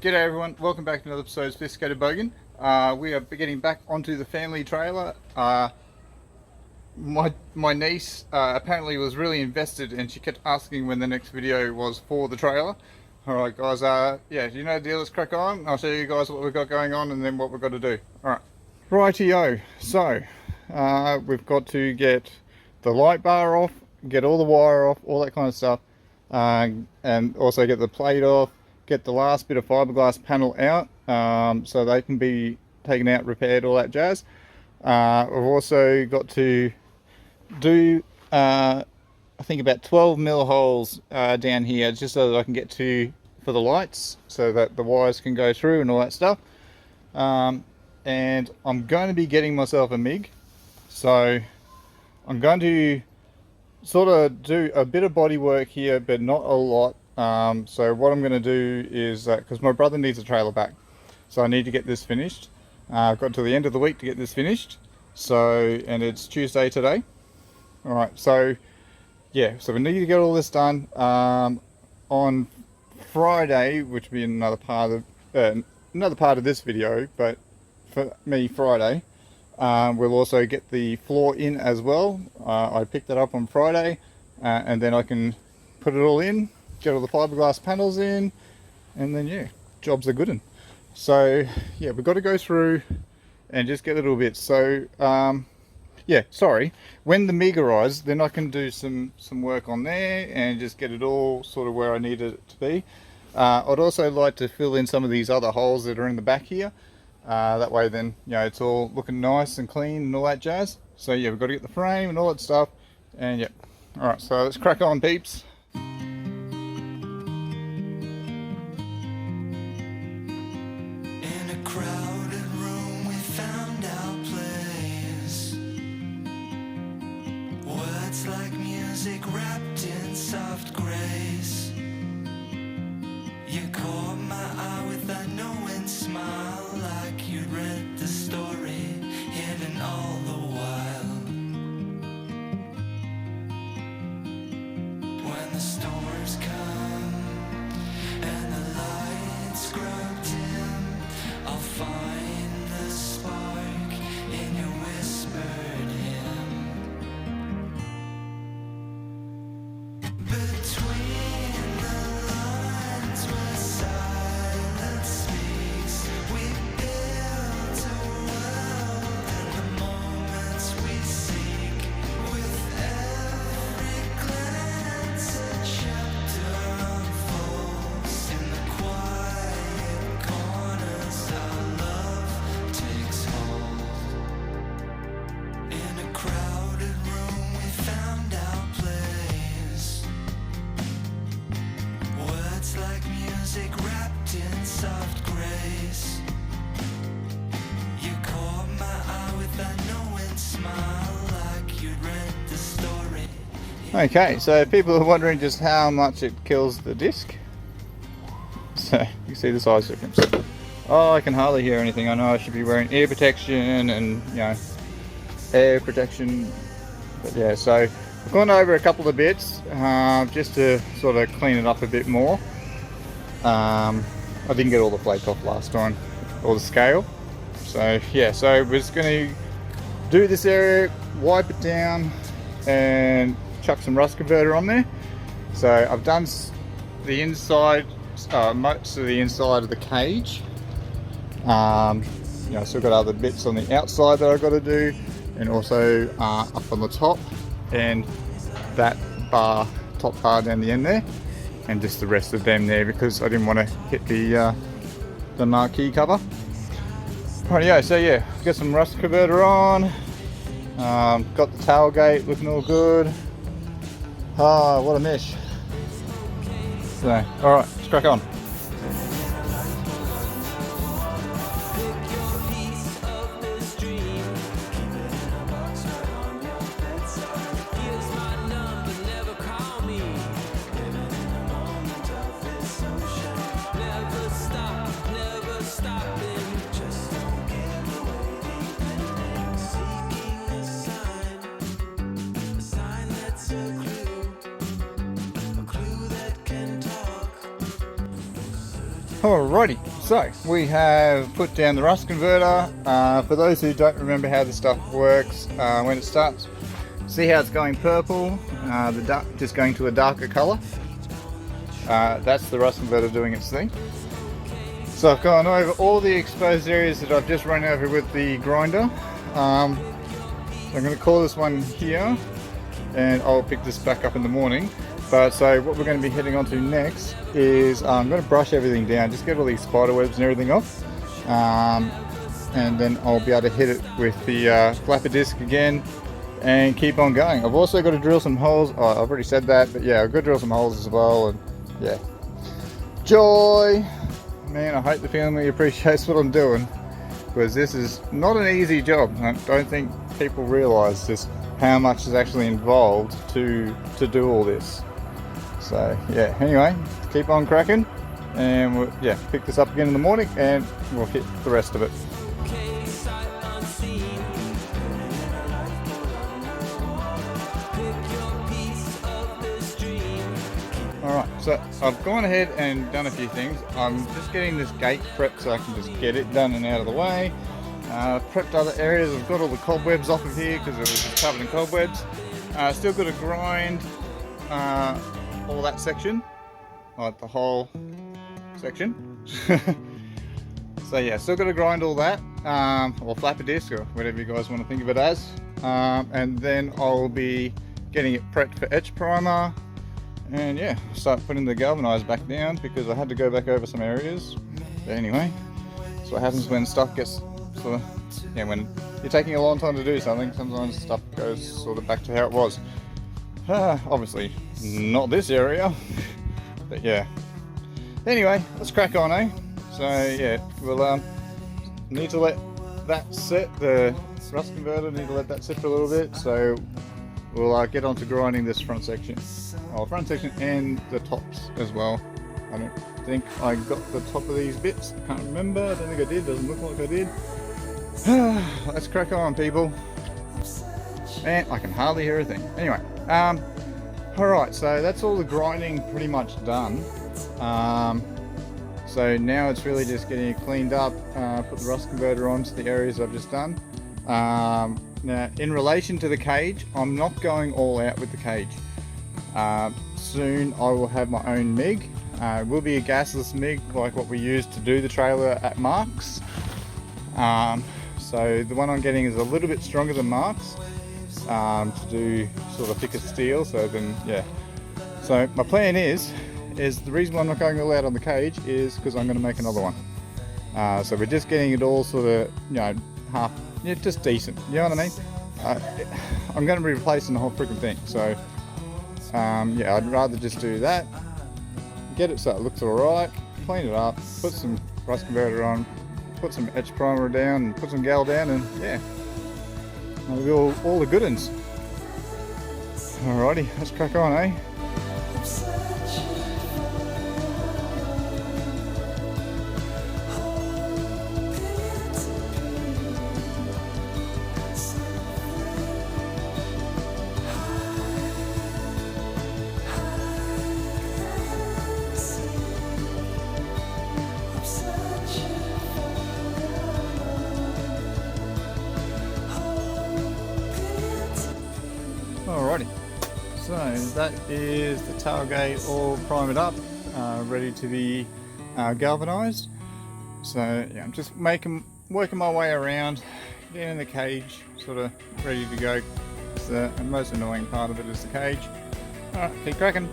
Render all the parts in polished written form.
G'day everyone, welcome back to another episode of Sophisticated Bogan. We are getting back onto the family trailer. My niece apparently was really invested and she kept asking when the next video was for the trailer. Alright guys, yeah, you know the deal, let's crack on. I'll show you guys what we've got going on and then what we've got to do. Alright, rightio, so we've got to get the light bar off, get all the wire off, all that kind of stuff, and also get the plate off, get the last bit of fiberglass panel out so they can be taken out, repaired, all that jazz. We've also got to do I think about 12 mil holes down here just so that I can get to for the lights so that the wires can go through and all that stuff. And I'm going to be getting myself a MIG, so I'm going to sort of do a bit of body work here but not a lot. So what I'm going to do is, because my brother needs a trailer back, so I need to get this finished. I've got till the end of the week to get this finished, so, and it's Tuesday today. Alright, so yeah, so we need to get all this done. On Friday, which will be another part of this video, but for me Friday, we'll also get the floor in as well. I picked that up on Friday, and then I can put it all in, get all the fiberglass panels in, and then yeah, jobs are good. So yeah, we've got to go through and just get a little bit. So yeah, sorry, when the MIG arrives, then I can do some work on there and just get it all sort of where I need it to be. I'd also like to fill in some of these other holes that are in the back here. That way then, you know, it's all looking nice and clean and all that jazz. So yeah, we've got to get the frame and all that stuff, and yeah. Alright, so let's crack on, peeps. Like music wrapped in soft grace. You caught my eye with that knowing smile, like you'd read the story hidden all the while. When the storms come and the lights grow dim, I'll find the spark in your whispered hymn. Music wrapped in soft grace. You caught my eye with that knowing smile, like you'd read the story. Okay, so people are wondering just how much it kills the disc. So you can see the size difference. Oh, I can hardly hear anything. I know I should be wearing ear protection and, you know, air protection. But yeah, so I've gone over a couple of bits just to sort of clean it up a bit more. I didn't get all the flake off last time, or the scale. So yeah, so we're just going to do this area, wipe it down, and chuck some rust converter on there. So I've done the inside, most of the inside of the cage. You know, still got other bits on the outside that I've got to do, and also up on the top, and that bar, top bar down the end there. And just the rest of them there because I didn't want to hit the marquee cover. Rightio, so yeah, got some rust converter on. Got the tailgate looking all good. Ah, what a mesh. So, alright, let's crack on. Alrighty, so we have put down the rust converter. For those who don't remember how this stuff works, when it starts, see how it's going purple, just going to a darker colour. That's the rust converter doing its thing. So I've gone over all the exposed areas that I've just run over with the grinder. So I'm going to call this one here, and I'll pick this back up in the morning. But so what we're going to be heading on to next is I'm going to brush everything down, just get all these spider webs and everything off. And then I'll be able to hit it with the flapper disc again and keep on going. I've also got to drill some holes. Oh, I've already said that, but yeah, I've got to drill some holes as well. And yeah, joy. Man, I hope the family appreciates what I'm doing, because this is not an easy job. I don't think people realise just how much is actually involved to do all this. So yeah, anyway, keep on cracking, and we'll pick this up again in the morning and we'll hit the rest of it. Alright, so I've gone ahead and done a few things. I'm just getting this gate prepped so I can just get it done and out of the way. Prepped other areas. I've got all the cobwebs off of here because it was just covered in cobwebs. Still got to grind all that section, like the whole section. So yeah, still got to grind all that, or flapper disc, or whatever you guys want to think of it as. And then I'll be getting it prepped for etch primer, and yeah, start putting the galvanized back down because I had to go back over some areas. But anyway, that's what happens when stuff gets sort of, yeah, when you're taking a long time to do something, sometimes stuff goes sort of back to how it was. Obviously not this area, but yeah. Anyway, let's crack on, eh? So yeah, we'll need to let that sit, the rust converter, need to let that sit for a little bit, so we'll get on to grinding this front section. Front section and the tops as well. I don't think I got the top of these bits, I can't remember, I don't think I did, doesn't look like I did. Let's crack on, people. Man, I can hardly hear a thing. Anyway, alright, so that's all the grinding pretty much done. So now it's really just getting it cleaned up, put the rust converter onto the areas I've just done. Now, in relation to the cage, I'm not going all out with the cage. Soon I will have my own MIG. It will be a gasless MIG like what we used to do the trailer at Marks. So the one I'm getting is a little bit stronger than Marks, to do sort of thicker steel, so then yeah. So my plan is the reason why I'm not going all out on the cage is because I'm going to make another one. So we're just getting it all sort of, you know, half, yeah, just decent, you know what I mean? I'm going to be replacing the whole freaking thing, so yeah, I'd rather just do that, get it so it looks alright, clean it up, put some rust converter on, put some etch primer down, and put some gal down, and yeah, that'll be all the good uns. Alrighty, let's crack on, eh? Alrighty, so that is the tailgate all primed up, ready to be galvanized. So yeah, I'm just working my way around, getting in the cage, sort of ready to go. The most annoying part of it is the cage. Alright, keep cracking.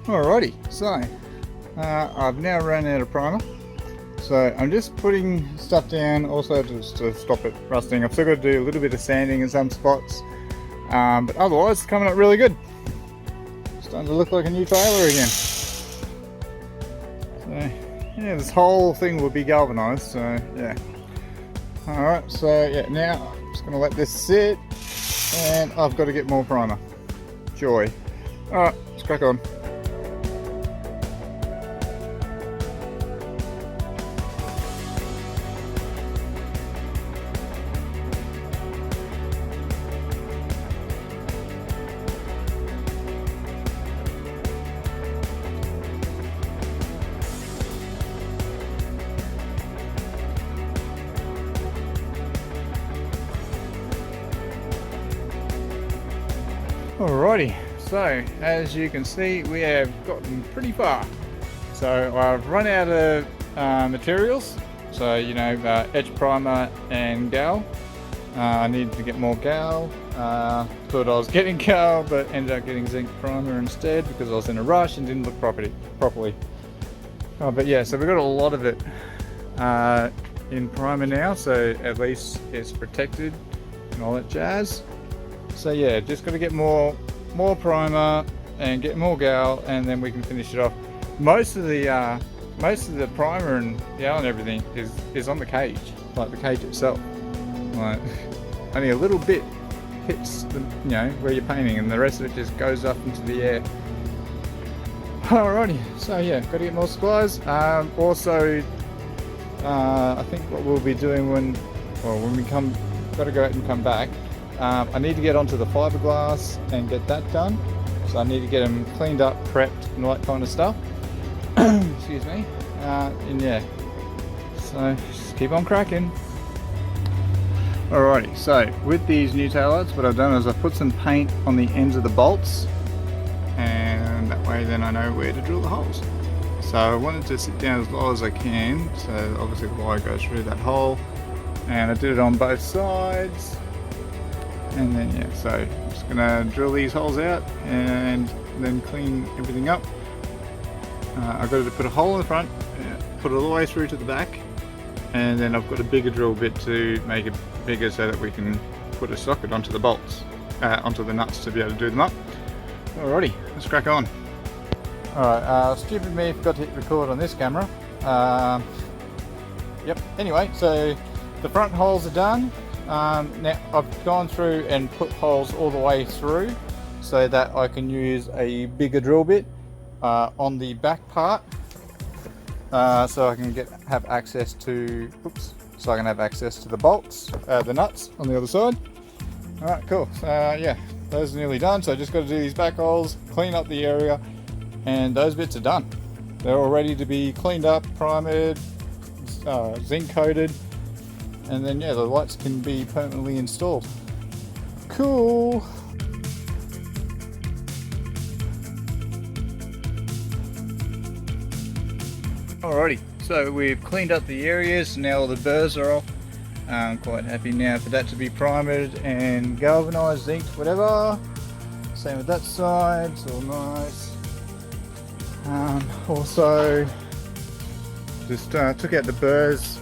Alrighty, so I've now run out of primer, so I'm just putting stuff down also to stop it rusting. I've still got to do a little bit of sanding in some spots, But otherwise it's coming up really good. Starting to look like a new trailer again. So yeah, this whole thing will be galvanized, so yeah. Alright, so yeah, now I'm just going to let this sit, and I've got to get more primer. Joy. Alright, let's crack on. Alrighty, so as you can see, we have gotten pretty far. So I've run out of materials, so you know, edge primer and gal. I needed to get more gal. Thought I was getting gal, but ended up getting zinc primer instead because I was in a rush and didn't look properly. But yeah, so we've got a lot of it in primer now, so at least it's protected and all that jazz. So yeah, just got to get more primer and get more gal, and then we can finish it off. Most of the primer and gal and everything is on the cage, like the cage itself. Like only a little bit hits the, you know, where you're painting, and the rest of it just goes up into the air. Alrighty, so yeah, got to get more supplies. Also, I think what we'll be doing when we come, got to go out and come back. I need to get onto the fiberglass and get that done. So I need to get them cleaned up, prepped, and all that kind of stuff. Excuse me. And yeah, so just keep on cracking. Alrighty, so with these new taillights, what I've done is I've put some paint on the ends of the bolts, and that way then I know where to drill the holes. So I wanted to sit down as low as I can, so obviously the wire goes through that hole, and I did it on both sides. And then yeah, so I'm just gonna drill these holes out and then clean everything up. I've got to put a hole in the front, put it all the way through to the back, and then I've got a bigger drill bit to make it bigger so that we can put a socket onto the bolts, onto the nuts to be able to do them up. Alrighty, let's crack on. Alright, stupid me, forgot to hit record on this camera. Yep, anyway, so the front holes are done. Now I've gone through and put holes all the way through so that I can use a bigger drill bit on the back part, so I can have access to the bolts, the nuts on the other side. Alright, cool. So yeah, those are nearly done, so I just got to do these back holes, clean up the area, and those bits are done. They're all ready to be cleaned up, primed, zinc coated, and then yeah, the lights can be permanently installed. Cool. Alrighty, so we've cleaned up the areas, now all the burrs are off. I'm quite happy now for that to be primed and galvanized, zinced, whatever. Same with that side, it's all nice. Also, just took out the burrs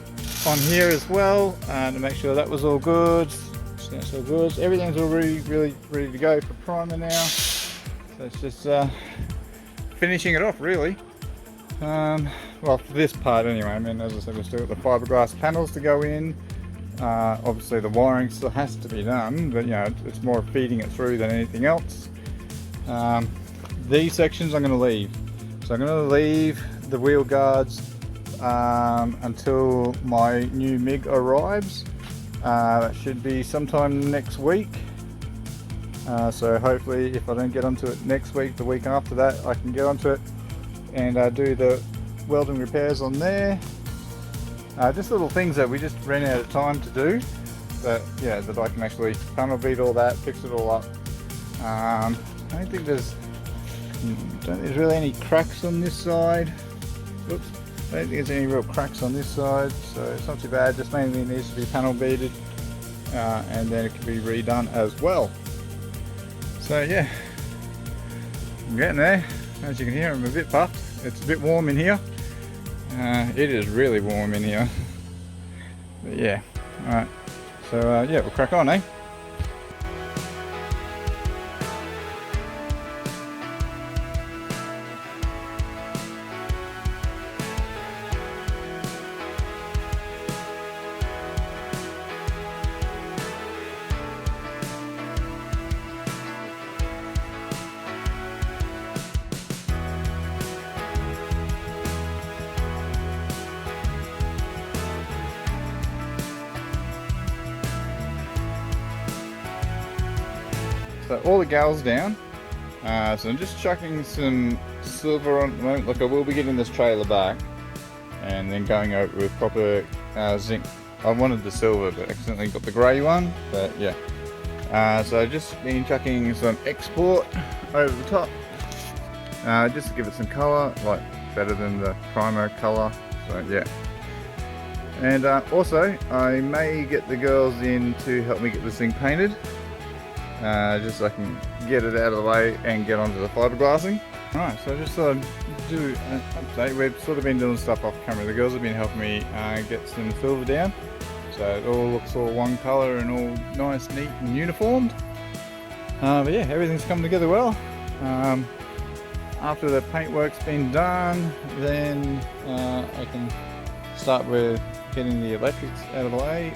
on here as well to make sure that was all good. So that's all good. Everything's all really ready to go for primer now. So it's just finishing it off really. Well, for this part anyway. I mean, as I said, we've still got the fiberglass panels to go in. Obviously the wiring still has to be done, but you know, it's more feeding it through than anything else. These sections I'm going to leave. So I'm going to leave the wheel guards until my new MIG arrives. That should be sometime next week. So hopefully if I don't get onto it next week, the week after that I can get onto it and do the welding repairs on there. Just little things that we just ran out of time to do, but yeah, that I can actually panel beat all that, fix it all up. I don't think there's really any cracks on this side. Oops. I don't think there's any real cracks on this side, so it's not too bad. Just mainly needs to be panel beaded, and then it can be redone as well. So yeah, I'm getting there. As you can hear, I'm a bit puffed. It's a bit warm in here. It is really warm in here. But yeah, alright. So yeah, we'll crack on, eh? So all the gals down. So I'm just chucking some silver on at the moment. Look, I will be getting this trailer back and then going over with proper zinc. I wanted the silver but accidentally got the grey one, but yeah. So I've just been chucking some export over the top, just to give it some colour, like better than the primer colour, so yeah. And also I may get the girls in to help me get this thing painted, just so I can get it out of the way and get onto the fiberglassing. Alright, so I just thought I'd do an update. We've sort of been doing stuff off camera. The girls have been helping me get some silver down, so it all looks all one colour and all nice, neat and uniformed. But yeah, everything's come together well. After the paintwork's been done, then I can start with getting the electrics out of the way,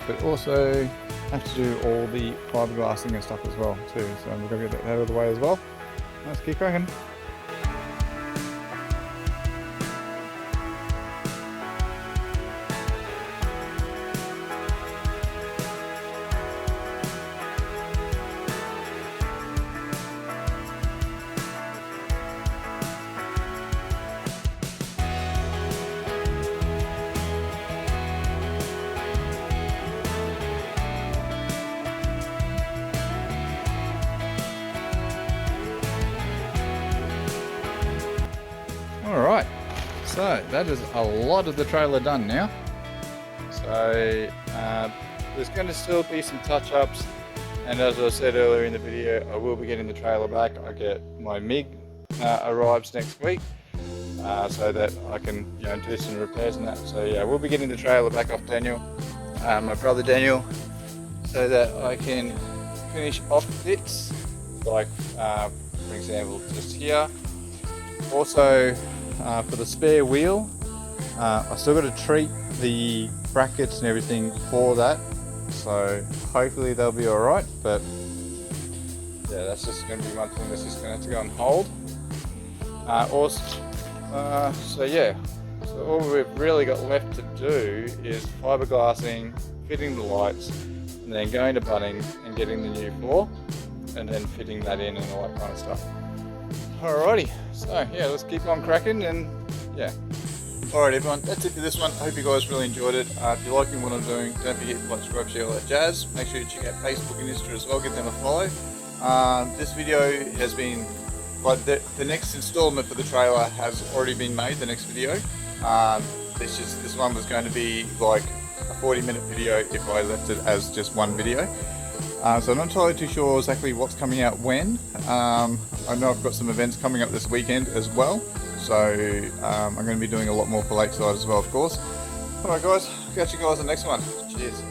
but also have to do all the fiberglassing and stuff as well too, so we're going to get that out of the way as well. Let's keep cracking. Alright, so that is a lot of the trailer done now. So there's going to still be some touch-ups, and as I said earlier in the video, I will be getting the trailer back. I get my MIG arrives next week, so that I can do some repairs and that. So yeah, we'll be getting the trailer back off Daniel, my brother Daniel, so that I can finish off bits, like for example just here. Also, for the spare wheel, I still got to treat the brackets and everything for that, so hopefully they'll be alright, but yeah, that's just going to be one thing that's just going to have to go on hold. So yeah, so all we've really got left to do is fiberglassing, fitting the lights, and then going to Bunnings and getting the new floor, and then fitting that in and all that kind of stuff. Alrighty, so yeah, let's keep on cracking, and yeah. Alright everyone, that's it for this one. I hope you guys really enjoyed it. If you're liking what I'm doing, don't forget to like, subscribe, share, all that jazz. Make sure you check out Facebook and Insta as well, give them a follow. This video has been, like the next installment for the trailer has already been made, the next video. This one was going to be like a 40-minute video if I left it as just one video. So I'm not entirely too sure exactly what's coming out when. I know I've got some events coming up this weekend as well, so I'm going to be doing a lot more for Lakeside as well, of course. Alright guys, catch you guys on the next one. Cheers.